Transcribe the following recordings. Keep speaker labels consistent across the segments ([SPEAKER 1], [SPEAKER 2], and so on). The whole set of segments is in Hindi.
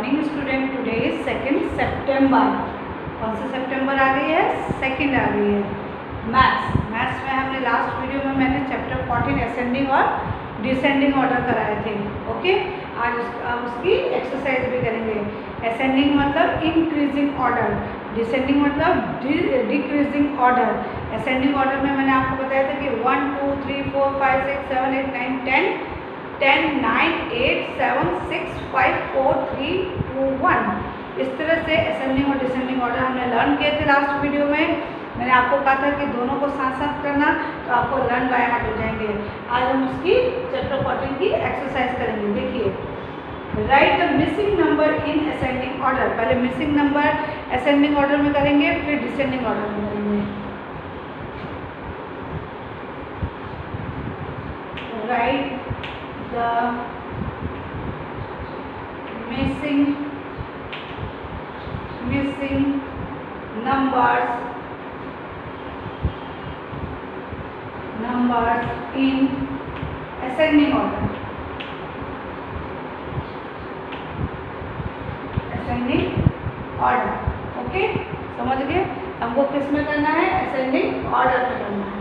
[SPEAKER 1] Morning student. टुडे इज 2 सितंबर। कौन सा सितंबर आ गई है? 2 आ गई है। मैथ्स में हमने लास्ट वीडियो में मैंने चैप्टर 14 असेंडिंग और डिसेंडिंग ऑर्डर कराए थे। ओके, आज उसकी एक्सरसाइज भी करेंगे। असेंडिंग मतलब इंक्रीजिंग ऑर्डर, डिसेंडिंग मतलब डिक्रीजिंग ऑर्डर। असेंडिंग ऑर्डर में मैंने आपको बताया था कि 1 2 3 4 5 6 7 8 9 10 10 9 8 7 6 5 4 3 2 1। इस तरह से असेंडिंग और डिसेंडिंग ऑर्डर हमने लर्न किए थे लास्ट वीडियो में। मैंने आपको कहा था कि दोनों को साथ साथ करना, तो आपको लर्न बाय हार्ट हो जाएंगे। आज हम उसकी चैप्टर 14 की एक्सरसाइज करेंगे। देखिए, right the missing number in ascending order. पहले मिसिंग नंबर असेंडिंग ऑर्डर में करेंगे, फिर डिसेंडिंग ऑर्डर में करेंगे। Right the missing numbers in ascending order। Okay, समझ गए? हमको किस में करना है? असेंडिंग ऑर्डर में करना है।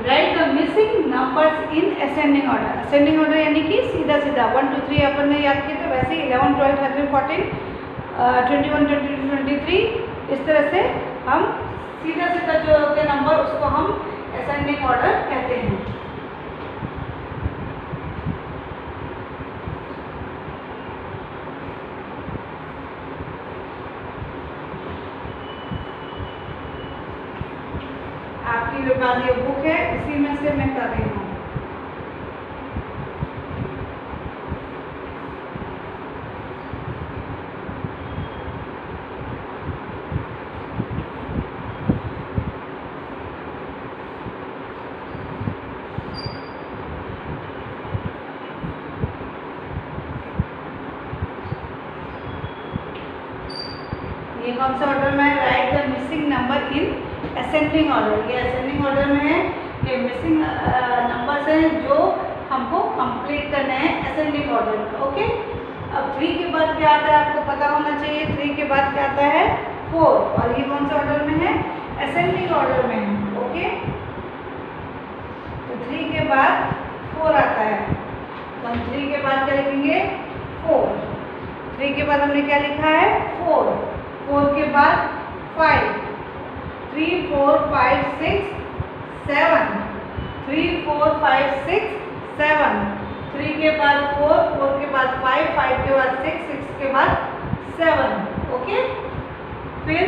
[SPEAKER 1] Write the missing numbers in ascending order. Ascending order यानी कि सीधा सीधा 1 2 3 अपन ने याद किए थे, वैसे ही 11 12 13 14 21 22 23 इस तरह से हम सीधा सीधा जो होते हैं नंबर, उसको हम असेंडिंग ऑर्डर कहते हैं। आपकी जो पास ये बुक है, इसी में से मैं कर रही हूँ। ये कौन सा ऑर्डर में है? Write the missing number in ascending order. ये असेंडिंग ऑर्डर में है। ये मिसिंग नंबर्स हैं जो हमको कंप्लीट करने हैं असेंडिंग ऑर्डर में। ओके, अब 3 के बाद क्या आता है आपको पता होना चाहिए। 3 के बाद क्या आता है? 4। और ये कौन सा ऑर्डर में है? असेंडिंग ऑर्डर में है। ओके, तो 3 के बाद 4 आता है, तो हम 3 के बाद क्या लिखेंगे? 4। 3 के बाद हमने क्या लिखा है? 4। 4 के बाद 5, 3 4 5 6 7, 3 4 5 6 7, 3 के बाद 4, 4 के बाद 5, 5 के बाद 6, 6 के बाद 7। ओके, फिर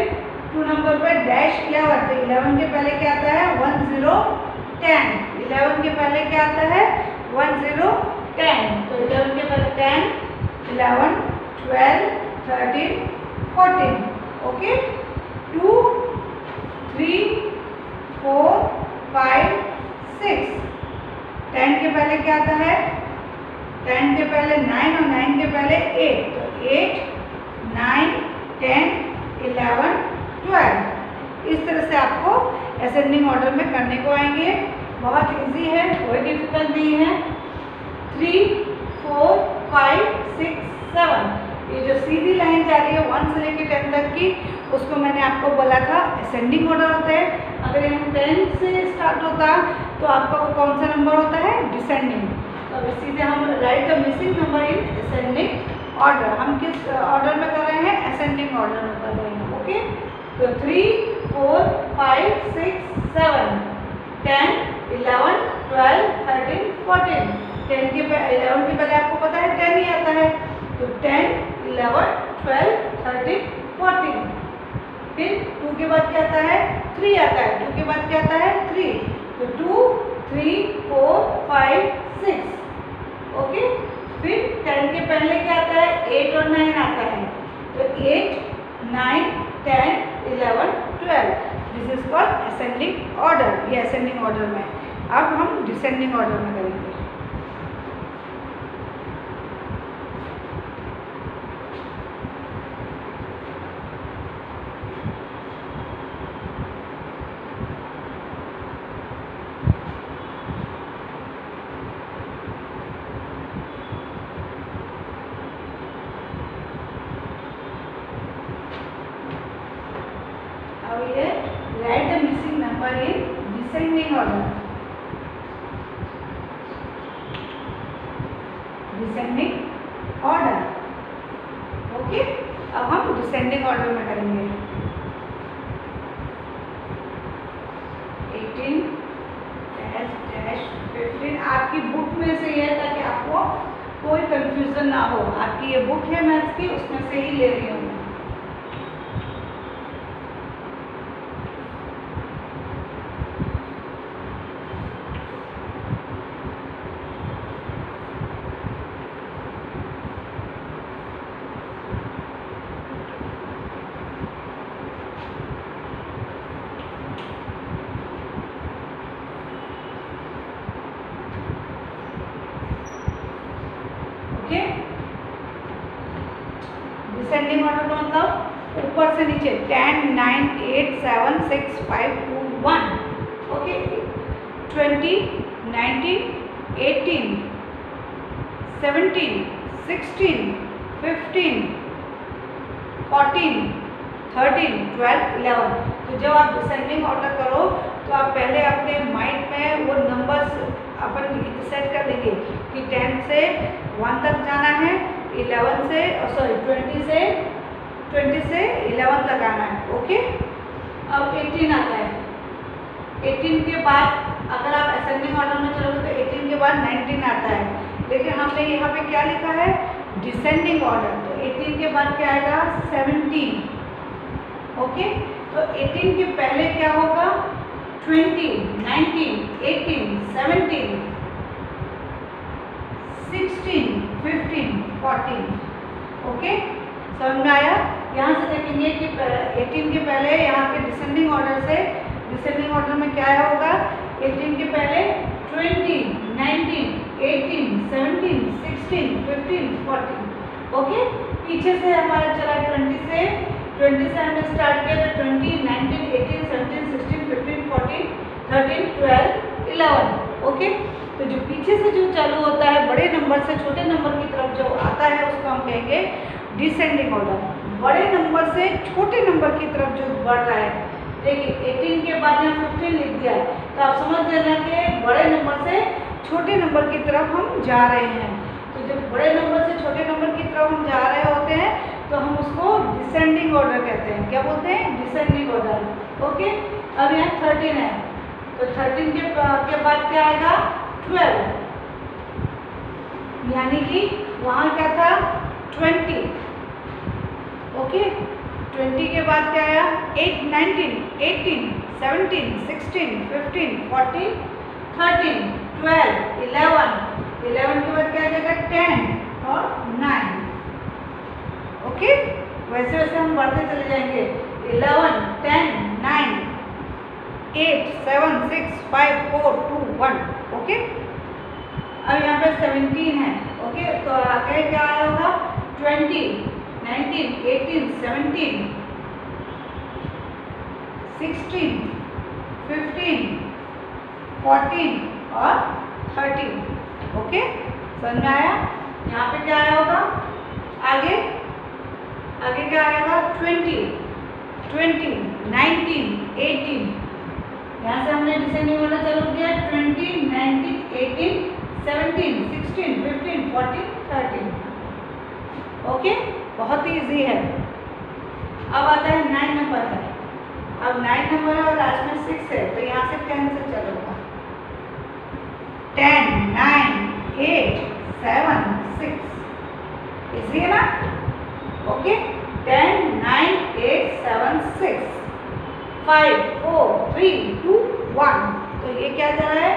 [SPEAKER 1] 2 नंबर पे डैश 11। तो 11 के पहले क्या आता है? 1 0 10। 11 के पहले क्या आता है? 1 0 10। तो 11 के पहले 10 11 12 13 14। ओके, 2 3 4 5 6। 10 के पहले क्या आता है? 10 के पहले 9 और 9 के पहले 8। तो 8 9 10 11 12। इस तरह से आपको असेंडिंग ऑर्डर में करने को आएंगे। बहुत इजी है, कोई डिफिकल्ट नहीं है। 3 4 5 6 7, ये जो सीधी लाइन जा रही है 1 से लेकर 10 तक की, उसको मैंने आपको बोला था असेंडिंग ऑर्डर होता है। अगर हम 10 से स्टार्ट होता तो आपका वो कौन सा नंबर होता है? डिसेंडिंग। तो अब सीधे हम right the missing number in ascending order. हम किस ऑर्डर में कर रहे हैं? असेंडिंग ऑर्डर में कर रहे हैं। ओके, तो 3 4 5 6 7 10 11 12 13 14। 10 के 11 के पहले आपको पता है 10 ही आता है, तो 10 11 12 13 14। फिर 2 के बाद क्या आता है? 3 आता है। 2 के बाद क्या आता है? 3। तो 2 3 4 5 6। ओके, फिर 10 के पहले क्या आता है? 8 और 9 आता है, तो 8 9 10 11 12। This is called ascending order. ये असेंडिंग ऑर्डर में। अब हम डिसेंडिंग ऑर्डर में करेंगे। Right the missing number in descending order, descending order. Okay, अब हम डिसेंडिंग ऑर्डर में करेंगे। 18 डैश 15 आपकी बुक में से है, ताकि आपको कोई कंफ्यूजन ना हो। आपकी ये बुक है मैथ्स की, उसमें से ही ले रही हूँ मैं। डिसेंडिंग ऑर्डर का मतलब ऊपर से नीचे 10 9 8 7 6 5 2 1। ओके, 20 19 18 17 16 15 14 13 12 11। तो जब आप डिसेंडिंग ऑर्डर करो तो आप पहले अपने माइंड में वो नंबर्स अपन सेट कर लेंगे कि 10 से 1 तक जाना है, 11 से 20 से 11 तक आना है। ओके, अब 18 आता है। 18 के बाद अगर आप असेंडिंग ऑर्डर में चलोगे तो 18 के बाद 19 आता है, लेकिन हमने यहाँ पे क्या लिखा है, डिसेंडिंग ऑर्डर। तो 18 के बाद क्या आएगा, 17। ओके, तो 18 के पहले क्या होगा, 20 19 18 17 16 15 14। ओके, समझ में आया। यहाँ से देखेंगे कि 18 के पहले यहाँ पे डिसेंडिंग ऑर्डर से, डिसेंडिंग ऑर्डर में क्या होगा, 18 के पहले 20 19 18 17 16 15 14। ओके, पीछे से हमारा चला 20 से हमने स्टार्ट किया तो 20 19 18 17 16 15 14 13 12 11। ओके, तो जो पीछे से जो चालू होता है बड़े नंबर से छोटे नंबर की तरफ जो आता है उसको हम कहेंगे डिसेंडिंग ऑर्डर। बड़े नंबर से छोटे नंबर की तरफ जो बढ़ रहा है, देखिए 18 के बाद यहाँ 15 लिख दिया है, तो आप समझ लेना कि बड़े नंबर से छोटे नंबर की तरफ हम जा रहे हैं। तो जब बड़े नंबर से छोटे नंबर की तरफ हम जा रहे होते हैं तो हम उसको डिसेंडिंग ऑर्डर कहते हैं। क्या बोलते हैं, डिसेंडिंग ऑर्डर। ओके, अब यहाँ 13 है, तो 13 के बाद क्या आएगा, 12, यानी कि वहाँ क्या था, 20। ओके, 20 के बाद क्या आया, 8 19 18 17 16 15 14 13 12 11। 11 के बाद क्या आ जाएगा, 10 और 9। ओके, वैसे वैसे हम बढ़ते चले जाएंगे, 11 10 9 8 7 6 5 4 2 1। ओके, अब यहाँ पे 17 है। ओके, तो आगे क्या आया होगा, 20 19 18 17 16 15 14 और 13। ओके, समझ में आया। यहाँ पे क्या आया होगा, आगे क्या आएगा, 20 19 18। यहाँ से हमने डिसेंडिंग ऑर्डर चालू किया, 20 19 18 17 16 15 14 13। ओके, बहुत ही ईजी है। अब आता है 9 नंबर है। अब 9 नंबर है और लास्ट में 6 है, तो यहाँ से 10 से चलेगा, 10 9 8 7 6। ईजी है ना। ओके, 10 9 8 7 6 5 4 3 2 1। तो ये क्या जा रहा है,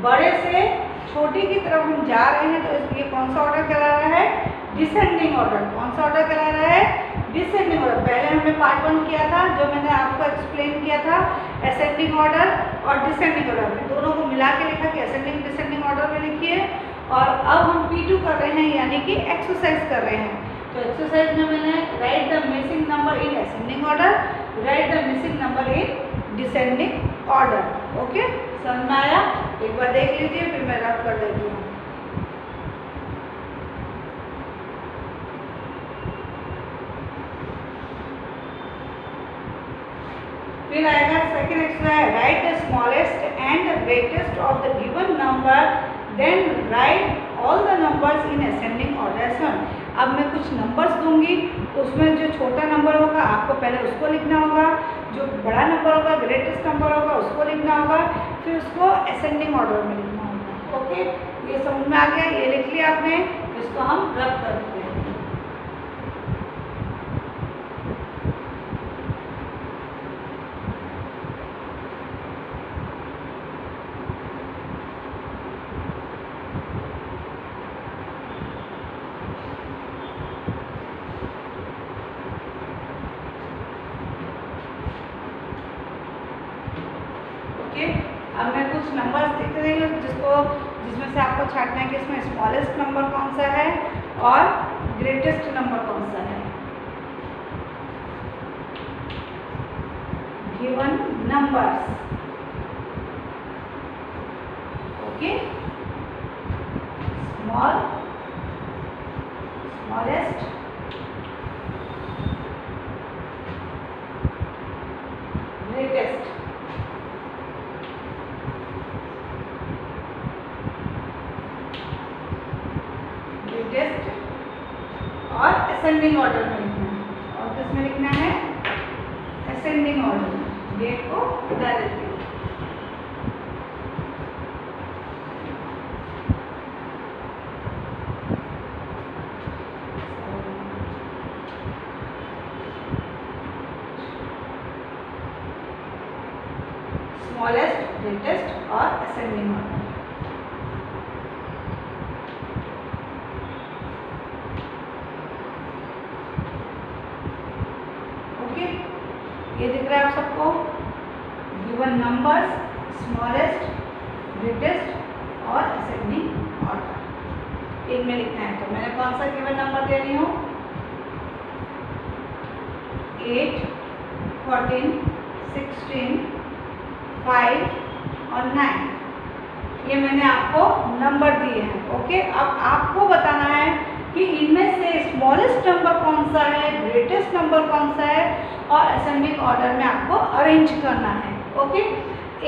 [SPEAKER 1] बड़े से छोटी की तरफ हम जा रहे हैं, तो ये कौन सा ऑर्डर करा रहा है, डिसेंडिंग ऑर्डर। कौन सा ऑर्डर करा रहा है, डिसेंडिंग ऑर्डर। पहले हमने पार्ट 1 किया था, जो मैंने आपको एक्सप्लेन किया था, असेंडिंग ऑर्डर और डिसेंडिंग ऑर्डर। फिर दोनों को मिला के लिखा कि असेंडिंग डिसेंडिंग ऑर्डर में लिखिए। और अब हम P2 कर रहे हैं, यानी कि एक्सरसाइज कर रहे हैं। तो एक्सरसाइज में मैंने right the missing number in ascending order, right the missing number in descending order. Okay, समझ में आया। एक बार देख लीजिए, फिर मैं रब कर देती हूँ। फिर फिर आएगा सेकेंड एक्सरसाइज है write the smallest and greatest of the given number then write all the numbers in ascending order. अब मैं कुछ नंबर्स दूंगी, उसमें जो छोटा नंबर होगा आपको पहले उसको लिखना होगा, जो बड़ा नंबर होगा ग्रेटेस्ट नंबर होगा उसको लिखना होगा, फिर उसको असेंडिंग ऑर्डर में लिखना होगा। ओके, ये समझ में आ गया? ये लिख लिया आपने, इसको हम रब करते हैं। अब मैं कुछ नंबर्स लिख रही हूँ जिसमें से आपको छांटना है कि इसमें स्मॉलेस्ट नंबर कौन सा है और ग्रेटेस्ट नंबर कौन सा है। Given numbers, okay, smallest, greatest, और असेंडिंग ऑर्डर में लिखना है। और किसमें लिखना है? असेंडिंग ऑर्डर में। डेट को बता देती हूँ। स्मॉलेस्ट, ग्रेटेस्ट और असेंडिंग ऑर्डर। ये दिख रहा है आप सबको? गिवन नंबर्स, स्मॉलेस्ट, ग्रेटेस्ट और असेंडिंग ऑर्डर इनमें लिखना है। तो मैंने कौन सा गिवन नंबर दे रही हूँ? 8, 14, 16, 5 और 9। ये मैंने आपको नंबर दिए हैं। ओके, अब आपको बताना है कि इनमें से स्मॉलेस्ट नंबर कौन सा है, ग्रेटेस्ट नंबर कौन सा है और असेंडिंग ऑर्डर में आपको अरेंज करना है। ओके,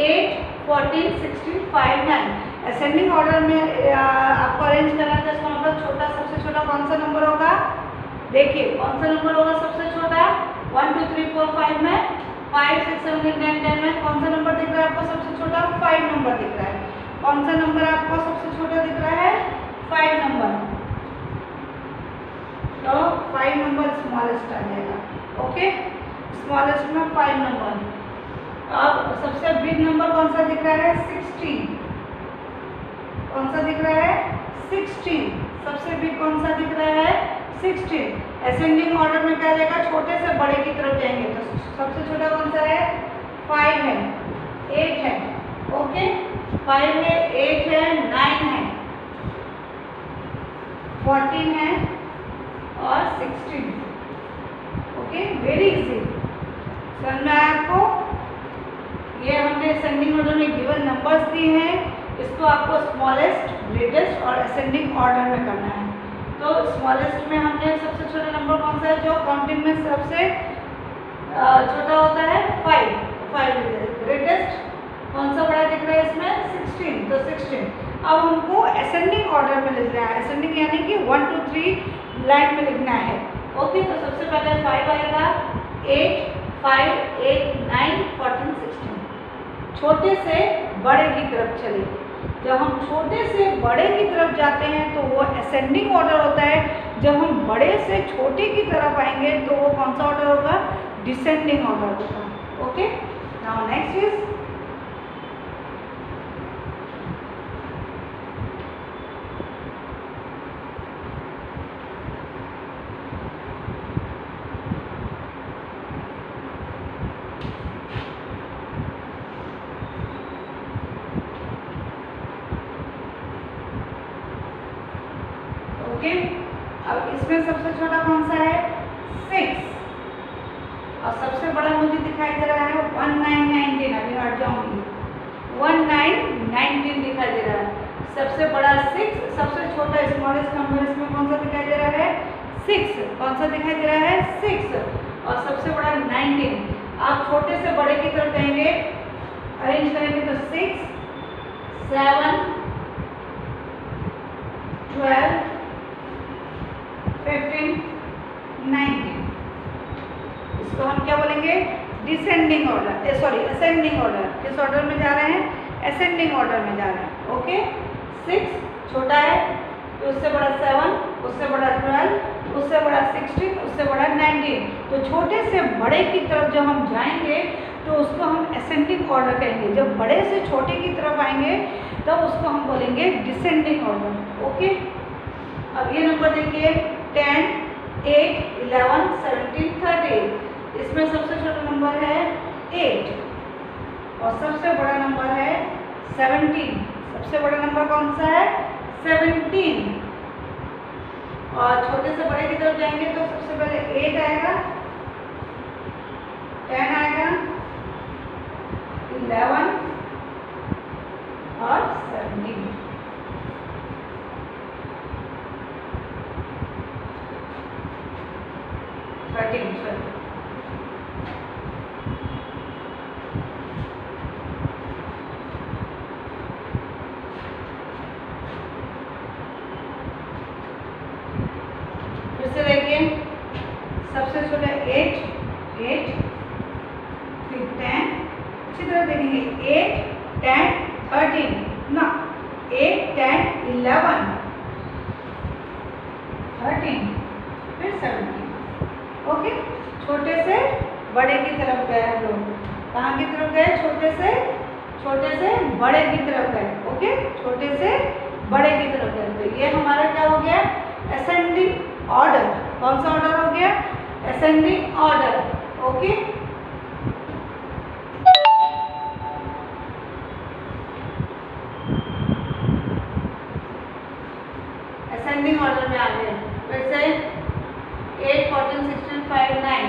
[SPEAKER 1] 8, 14, 16, 5, 9 असेंडिंग ऑर्डर में आपको अरेंज करना है। इसका मतलब छोटा, सबसे छोटा कौन सा नंबर होगा? देखिए कौन सा नंबर होगा सबसे छोटा? 1, 2, 3, 4, 5 में 5, 6, 7, 8, 9, 10 में कौन सा नंबर दिख रहा है आपको सबसे छोटा? 5 नंबर दिख रहा है। कौन सा नंबर आपको सबसे छोटा दिख रहा है? 5 नंबर। तो 5 नंबर स्मॉलेस्ट आ जाएगा। ओके, स्मॉलेस्ट में 5 नंबर। अब सबसे बिग नंबर कौन सा दिख रहा है? 16। कौन सा दिख रहा है? 16। सबसे बिग कौन सा दिख रहा है? 16। असेंडिंग ऑर्डर में क्या जाएगा? छोटे से बड़े की तरफ जाएंगे। तो सबसे छोटा कौन सा है? 5 है, 8 है। ओके, 5 है, 8 है, 9 है, 14 है और 16। Okay, very easy. समझ में आया आपको? ये हमने असेंडिंग ऑर्डर में गिवन नंबर्स दिए हैं, इसको आपको स्मॉलेस्ट, ग्रेटेस्ट और असेंडिंग ऑर्डर में करना है। तो स्मॉलेस्ट में हमने सबसे छोटा नंबर कौन सा है जो काउंटिंग में सबसे छोटा होता है? 5 ग्रेटेस्ट कौन सा बड़ा दिख रहा है इसमें? 16, तो 16। अब हमको असेंडिंग ऑर्डर में लिखना है। असेंडिंग यानी कि 1, 2, 3 लाइन में लिखना है। ओके, तो सबसे पहले 5 आएगा, 8, 5, 8, 9, 14, 16। छोटे से बड़े की तरफ चले। जब हम छोटे से बड़े की तरफ जाते हैं तो वो असेंडिंग ऑर्डर होता है। जब हम बड़े से छोटे की तरफ आएंगे तो वो कौन सा ऑर्डर होगा? डिसेंडिंग ऑर्डर होगा। Okay, now next is okay. अब इसमें सबसे छोटा कौन सा है? 6 और सबसे बड़ा मुझे दिखाई दे रहा है 1919। अभी हट जाऊंगी, 1919 दिखाई दे रहा है। सबसे बड़ा 6, सबसे छोटा स्मॉलेस्ट नंबर इसमें कौन सा दिखाई दे रहा है? 6। कौन सा दिखाई दे रहा है? 6 और सबसे बड़ा 19। आप छोटे से बड़े की तरफ जाएंगे, अरेंज करेंगे तो 6, 7, 12, 15, 19। इसको हम क्या बोलेंगे? Descending order, sorry ascending order. किस ऑर्डर में जा रहे हैं? असेंडिंग ऑर्डर में जा रहे हैं। ओके, 6 छोटा है, तो उससे बड़ा 7, उससे बड़ा 12, उससे बड़ा 16, उससे बड़ा 19। तो छोटे से बड़े की तरफ जब हम जाएंगे तो उसको हम असेंडिंग ऑर्डर कहेंगे। जब बड़े से छोटे की तरफ आएंगे तब उसको हम बोलेंगे डिसेंडिंग ऑर्डर। ओके, अब ये नंबर देखिए 10, 8, 11, 17, 13। इसमें सबसे छोटा नंबर है 8 और सबसे बड़ा नंबर है 17। सबसे बड़ा नंबर कौन सा है? 17। और छोटे से बड़े की तरफ जाएंगे तो सबसे पहले 8 आएगा, 10 आएगा, 11 और 17। फिर से देखिए, सबसे छोटा 8, 8, फिर 10, अच्छी तरह देखेंगे 8, 10, 13 ना, 8, 10, 11, 13, फिर 17। ओके, छोटे से बड़े की तरफ गए हम लोग। कहाँ की तरफ गए? छोटे से बड़े की तरफ गए। ओके, छोटे से बड़े की तरफ गए। तो ये हमारा क्या हो गया? Ascending order. कौन सा ऑर्डर हो गया? Ascending order. Okay, ascending order में आ गए। फिर से 8, 14, 16, 5, 9।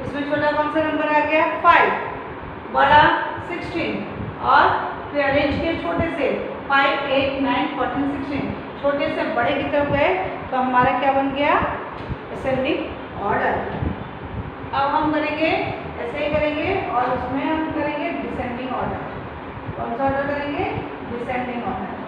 [SPEAKER 1] इसमें छोटा कौन सा नंबर आ गया? 5, बड़ा 16 और फिर अरेंज किए छोटे से 5, 8, 9, 14, 16। छोटे से बड़े की तरफ गए तो हमारा क्या बन गया? Ascending order. अब हम करेंगे ऐसे ही करेंगे और उसमें हम करेंगे डिसेंडिंग ऑर्डर। कौन सा ऑर्डर करेंगे? Descending order.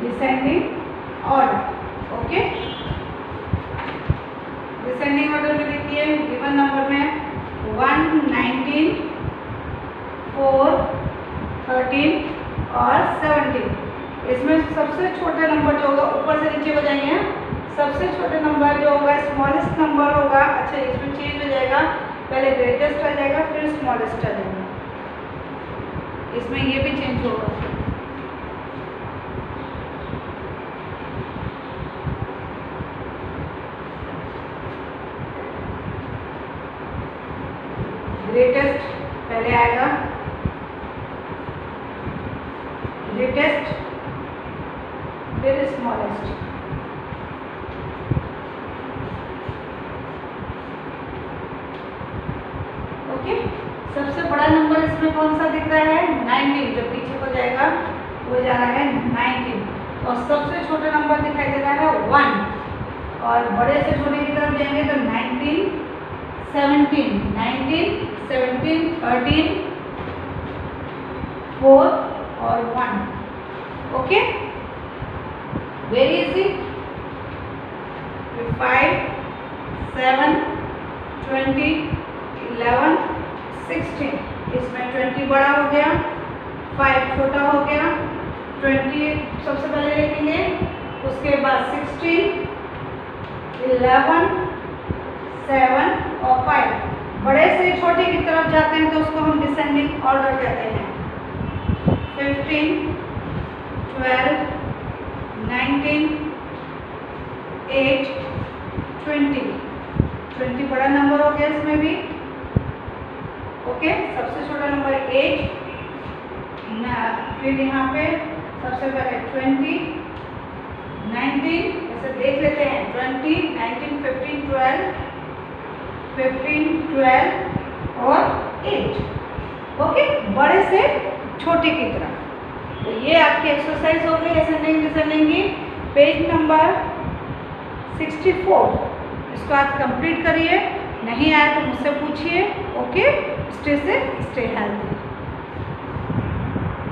[SPEAKER 1] Descending order. Okay, descending order में देखिए गिवन नंबर में 1, 19, 4, 13 और 17। इसमें सबसे छोटा नंबर जो होगा, ऊपर से नीचे हो जाएंगे, सबसे छोटा नंबर जो होगा स्मॉलेस्ट नंबर होगा। अच्छा, इसमें चेंज हो जाएगा, पहले ग्रेटेस्ट आ जाएगा फिर स्मॉलेस्ट आ जाएगा। इसमें ये भी चेंज होगा। ग्रेटेस्ट पहले आएगा, ग्रेटेस्ट फिर स्मॉलेस्ट। ओके, सबसे बड़ा नंबर इसमें कौन सा दिख रहा है? 19। जो पीछे को जाएगा वो जा रहा है 19 और सबसे छोटा नंबर दिखाई दे रहा है 1 और बड़े से छोटे की तरफ जाएंगे तो 19, 17, 19, 17, 13, 4 और 1। Okay, very easy. 5, 7, 20, 11, 16। इसमें 20 बड़ा हो गया, 5 छोटा हो गया, 20 सबसे पहले लिखेंगे, उसके बाद 16, 11, 7 और 5। बड़े से छोटे की तरफ जाते हैं तो उसको हम डिसेंडिंग ऑर्डर कहते हैं। 15, 12, 19, 8, 20। 20 बड़ा नंबर हो गया इसमें भी। ओके, सबसे छोटा नंबर 8 ना, फिर यहाँ पे सबसे पहले 20, 19, ऐसे देख लेते हैं, 20, 19, 15, 12 और 8। ओके, बड़े से छोटे की तरफ। तो ये आपकी एक्सरसाइज हो गई असेंडिंग डिसेंडिंग की। पेज नंबर 64, इसको आज कंप्लीट करिए। नहीं आया तो मुझसे पूछिए। Okay, stay safe, stay healthy.